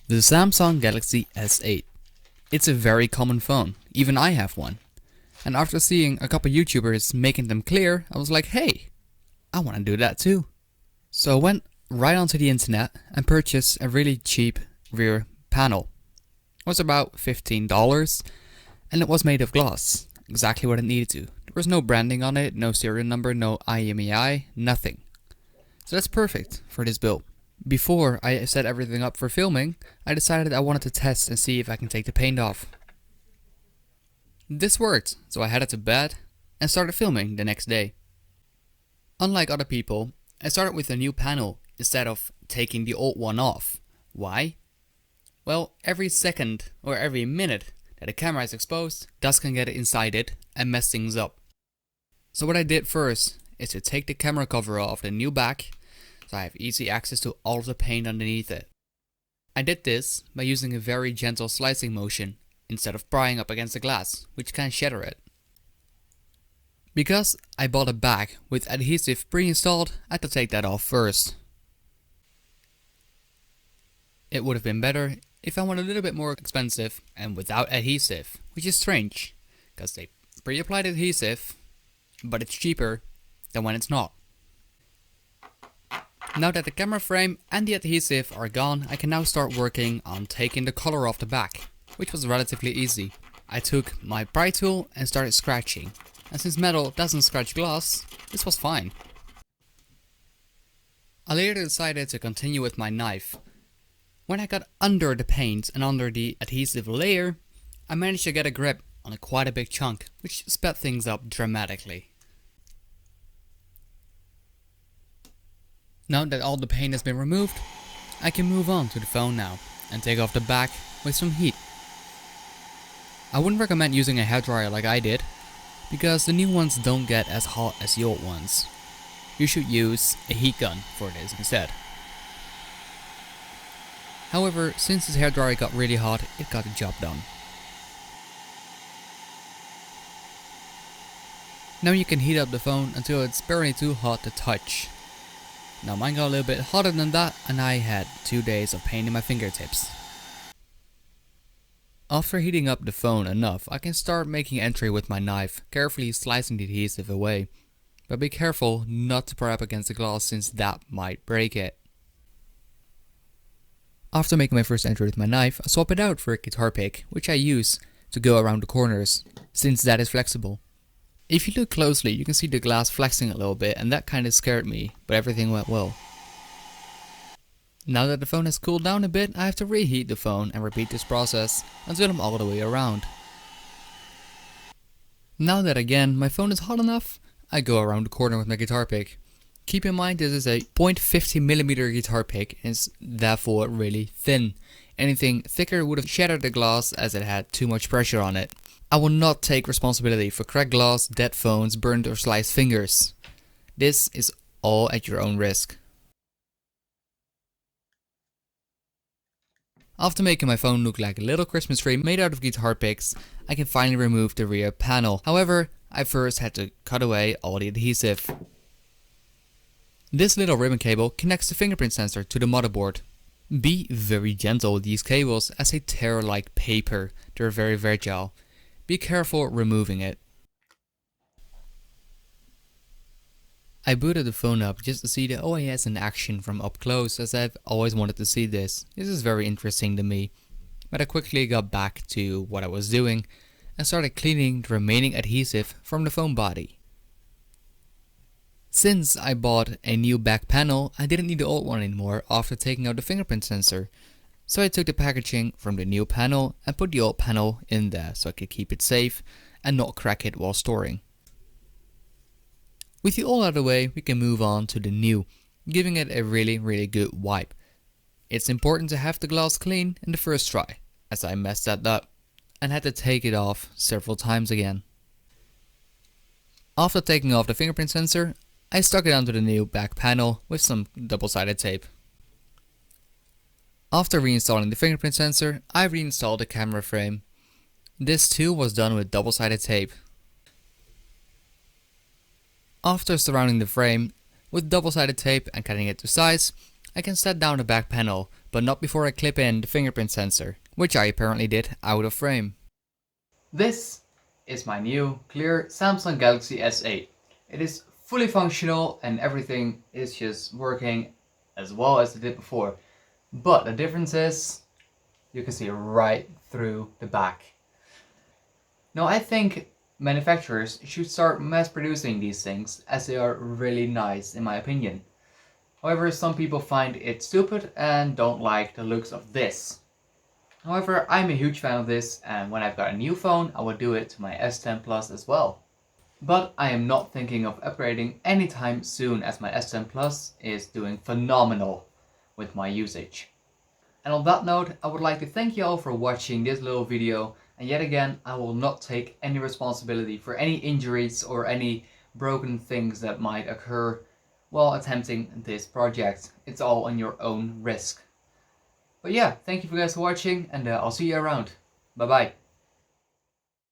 The Samsung Galaxy S8. It's a very common phone, even I have one. And after seeing a couple YouTubers making them clear, I was like, hey, I want to do that too. So I went right onto the internet and purchased a really cheap rear panel. It was about $15 and it was made of glass, exactly what it needed to. There was no branding on it, no serial number, no IMEI, nothing. So that's perfect for this build. Before I set everything up for filming, I decided I wanted to test and see if I can take the paint off. This worked, so I headed to bed and started filming the next day. Unlike other people, I started with a new panel instead of taking the old one off. Why? Well, every second or every minute that the camera is exposed, dust can get inside it and mess things up. So what I did first is to take the camera cover off the new back, so I have easy access to all of the paint underneath it. I did this by using a very gentle slicing motion instead of prying up against the glass, which can shatter it. Because I bought a back with adhesive pre-installed, I had to take that off first. It would have been better if I went a little bit more expensive and without adhesive, which is strange, because they pre-applied adhesive, but it's cheaper than when it's not. Now that the camera frame and the adhesive are gone, I can now start working on taking the color off the back, which was relatively easy. I took my pry tool and started scratching, and since metal doesn't scratch glass, this was fine. I later decided to continue with my knife. When I got under the paint and under the adhesive layer, I managed to get a grip on quite a big chunk, which sped things up dramatically. Now that all the paint has been removed, I can move on to the phone now and take off the back with some heat. I wouldn't recommend using a hairdryer like I did, because the new ones don't get as hot as the old ones. You should use a heat gun for this instead. However, since this hairdryer got really hot, it got the job done. Now you can heat up the phone until it's barely too hot to touch. Now mine got a little bit hotter than that, and I had 2 days of pain in my fingertips. After heating up the phone enough, I can start making entry with my knife, carefully slicing the adhesive away. But be careful not to pry up against the glass, since that might break it. After making my first entry with my knife, I swap it out for a guitar pick, which I use to go around the corners, since that is flexible. If you look closely, you can see the glass flexing a little bit, and that kinda scared me, but everything went well. Now that the phone has cooled down a bit, I have to reheat the phone and repeat this process until I'm all the way around. Now that again my phone is hot enough, I go around the corner with my guitar pick. Keep in mind this is a 0.50mm guitar pick and is therefore really thin. Anything thicker would have shattered the glass as it had too much pressure on it. I will not take responsibility for cracked glass, dead phones, burned or sliced fingers. This is all at your own risk. After making my phone look like a little Christmas tree made out of guitar picks, I can finally remove the rear panel. However, I first had to cut away all the adhesive. This little ribbon cable connects the fingerprint sensor to the motherboard. Be very gentle with these cables as they tear like paper. They're very fragile. Be careful removing it. I booted the phone up just to see the OIS in action from up close, as I've always wanted to see this. This is very interesting to me. But I quickly got back to what I was doing and started cleaning the remaining adhesive from the phone body. Since I bought a new back panel, I didn't need the old one anymore after taking out the fingerprint sensor. So I took the packaging from the new panel and put the old panel in there so I could keep it safe and not crack it while storing. With the old out of the way, we can move on to the new, giving it a really good wipe. It's important to have the glass clean in the first try, as I messed that up and had to take it off several times again. After taking off the fingerprint sensor, I stuck it onto the new back panel with some double-sided tape. After reinstalling the fingerprint sensor, I reinstalled the camera frame. This too was done with double-sided tape. After surrounding the frame with double-sided tape and cutting it to size, I can set down the back panel, but not before I clip in the fingerprint sensor, which I apparently did out of frame. This is my new clear Samsung Galaxy S8. It is fully functional and everything is just working as well as it did before. But the difference is you can see right through the back. Now I think manufacturers should start mass producing these things as they are really nice in my opinion. However, some people find it stupid and don't like the looks of this. However, I'm a huge fan of this, and when I've got a new phone, I will do it to my S10 Plus as well. But I am not thinking of upgrading anytime soon as my S10 Plus is doing phenomenal with my usage. And on that note, I would like to thank you all for watching this little video, and yet again, I will not take any responsibility for any injuries or any broken things that might occur while attempting this project. It's all on your own risk. But yeah, thank you for guys for watching, and I'll see you around. Bye bye.